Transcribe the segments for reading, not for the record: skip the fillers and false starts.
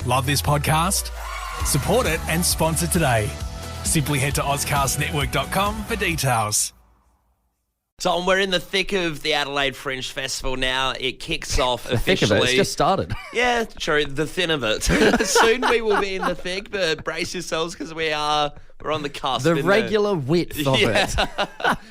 Love this podcast? Support it and sponsor today. Simply head to ozcastnetwork.com for details. Tom, we're in the thick of the Adelaide Fringe Festival now. It kicks off The officially. thick of it, it's just started. Yeah, true. The thin of it. Soon we will be in the thick, but brace yourselves because we're on the cusp. The regular width of it.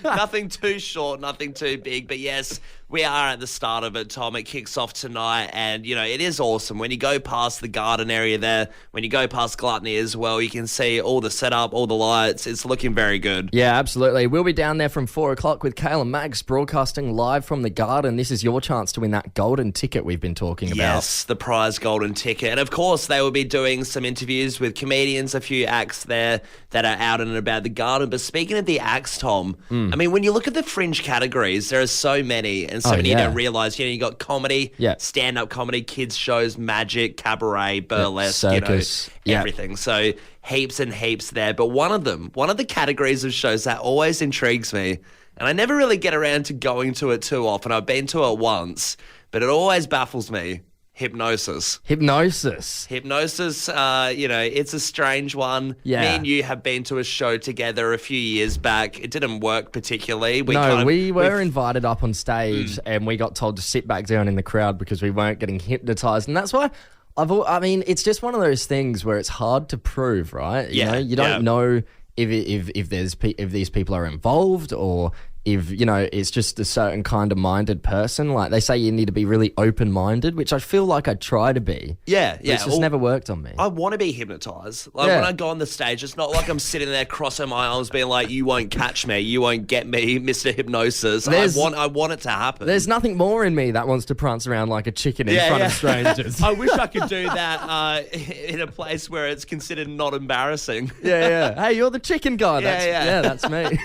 Nothing too short, nothing too big. But yes, we are at the start of it, Tom. It kicks off tonight, and, you know, it is awesome. When you go past the garden area there, when you go past Gluttony as well, you can see all the setup, all the lights. It's looking very good. Yeah, absolutely. We'll be down there from 4 o'clock with Callum Max broadcasting live from the garden. This is your chance to win that golden ticket we've been talking about. Yes, the prize golden ticket. And, of course, they will be doing some interviews with comedians, a few acts there that are out and about the garden. But speaking of the acts, Tom, I mean, when you look at the Fringe categories, there are so many, and so many you don't realise. You know, you got comedy, stand-up comedy, kids shows, magic, cabaret, burlesque, circus, everything. So heaps and heaps there. But one of the categories of shows that always intrigues me, and I never really get around to going to it too often. I've been to it once, but it always baffles me. Hypnosis. Hypnosis, It's a strange one. Yeah. Me and you have been to a show together a few years back. It didn't work particularly. We were invited up on stage and we got told to sit back down in the crowd because we weren't getting hypnotised. And that's why it's just one of those things where it's hard to prove, right? You don't know if these people are involved or if, it's just a certain kind of minded person. Like they say you need to be really open-minded, which I feel like I try to be. Yeah. It's just never worked on me. I want to be hypnotised. When I go on the stage, it's not like I'm sitting there crossing my arms being like, you won't catch me, you won't get me, Mr. Hypnosis. I want it to happen. There's nothing more in me that wants to prance around like a chicken in front of strangers. I wish I could do that in a place where it's considered not embarrassing. Hey, you're the chicken guy. That's me.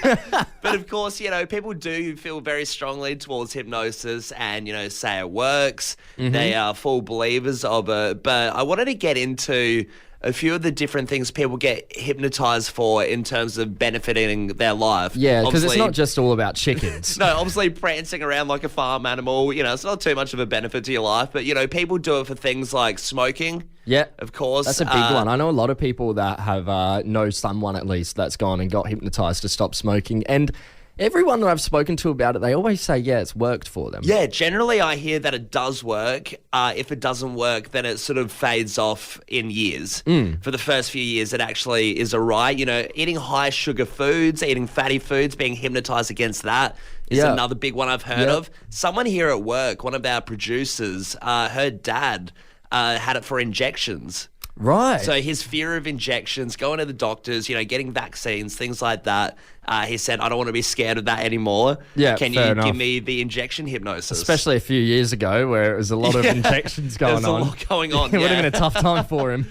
But of course, people do feel very strongly towards hypnosis and, say it works. Mm-hmm. They are full believers of it. But I wanted to get into a few of the different things people get hypnotized for in terms of benefiting their life. Yeah, because it's not just all about chickens. No, obviously prancing around like a farm animal, it's not too much of a benefit to your life. But, people do it for things like smoking. Yeah. Of course. That's a big one. I know a lot of people that have know someone at least that's gone and got hypnotized to stop smoking. And everyone that I've spoken to about it, they always say, it's worked for them. Yeah, generally I hear that it does work. If it doesn't work, then it sort of fades off in years. For the first few years, it actually is all right. Eating high sugar foods, eating fatty foods, being hypnotized against that is another big one I've heard of. Someone here at work, one of our producers, her dad had it for injections. Right. So his fear of injections, going to the doctors, getting vaccines, things like that. He said, I don't want to be scared of that anymore. Yeah, Can you give me the injection hypnosis? Especially a few years ago where it was a lot of injections going on. There's a lot going on, It would have been a tough time for him.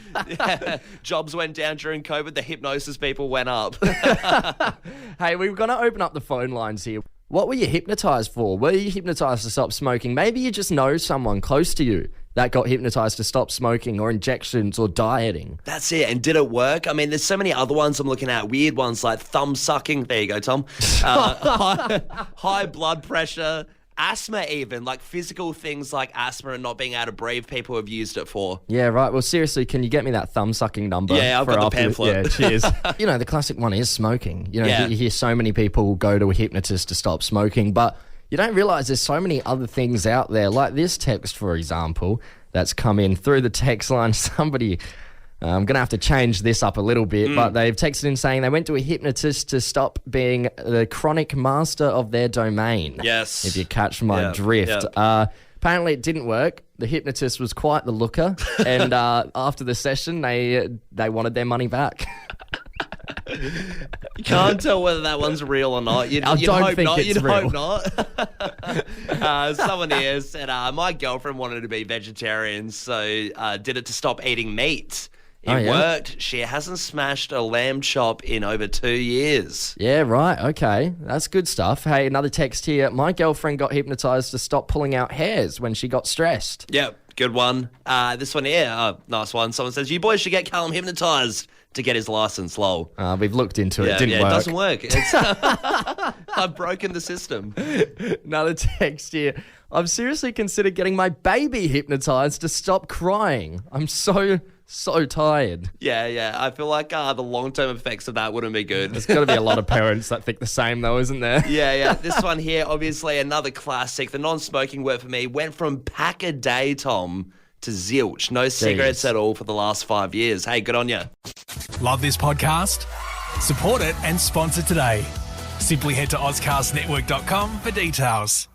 Jobs went down during COVID. The hypnosis people went up. Hey, we're going to open up the phone lines here. What were you hypnotised for? Were you hypnotised to stop smoking? Maybe you just know someone close to you that got hypnotised to stop smoking or injections or dieting. That's it. And did it work? I mean, there's so many other ones I'm looking at. Weird ones like thumb sucking. There you go, Tom. High blood pressure. Asthma even, like physical things like asthma and not being able to breathe, people have used it for. Yeah, right. Well, seriously, can you get me that thumb-sucking number? Yeah, I've got the pamphlet. Yeah, cheers. The classic one is smoking. You hear so many people go to a hypnotist to stop smoking, but you don't realise there's so many other things out there, like this text, for example, that's come in through the text line. Somebody... I'm going to have to change this up a little bit, but they've texted in saying they went to a hypnotist to stop being the chronic master of their domain. Yes. If you catch my drift. Yep. Apparently it didn't work. The hypnotist was quite the looker, and after the session, they wanted their money back. You can't tell whether that one's real or not. I don't think it's real. Hope not. Someone here said, my girlfriend wanted to be vegetarian, so did it to stop eating meat. It worked. She hasn't smashed a lamb chop in over 2 years. Yeah, right. Okay. That's good stuff. Hey, another text here. My girlfriend got hypnotised to stop pulling out hairs when she got stressed. Yep. Good one. This one here, nice one. Someone says, you boys should get Callum hypnotised to get his license, lol. We've looked into it. It didn't work. It doesn't work. I've broken the system. Another text here. I've seriously considered getting my baby hypnotized to stop crying. I'm so tired. Yeah. I feel like the long-term effects of that wouldn't be good. There's got to be a lot of parents that think the same, though, isn't there? Yeah. This one here, obviously another classic. The non-smoking word for me went from pack a day, Tom, to zilch. No cigarettes at all for the last 5 years. Hey, good on you. Love this podcast? Support it and sponsor today. Simply head to AuscastNetwork.com for details.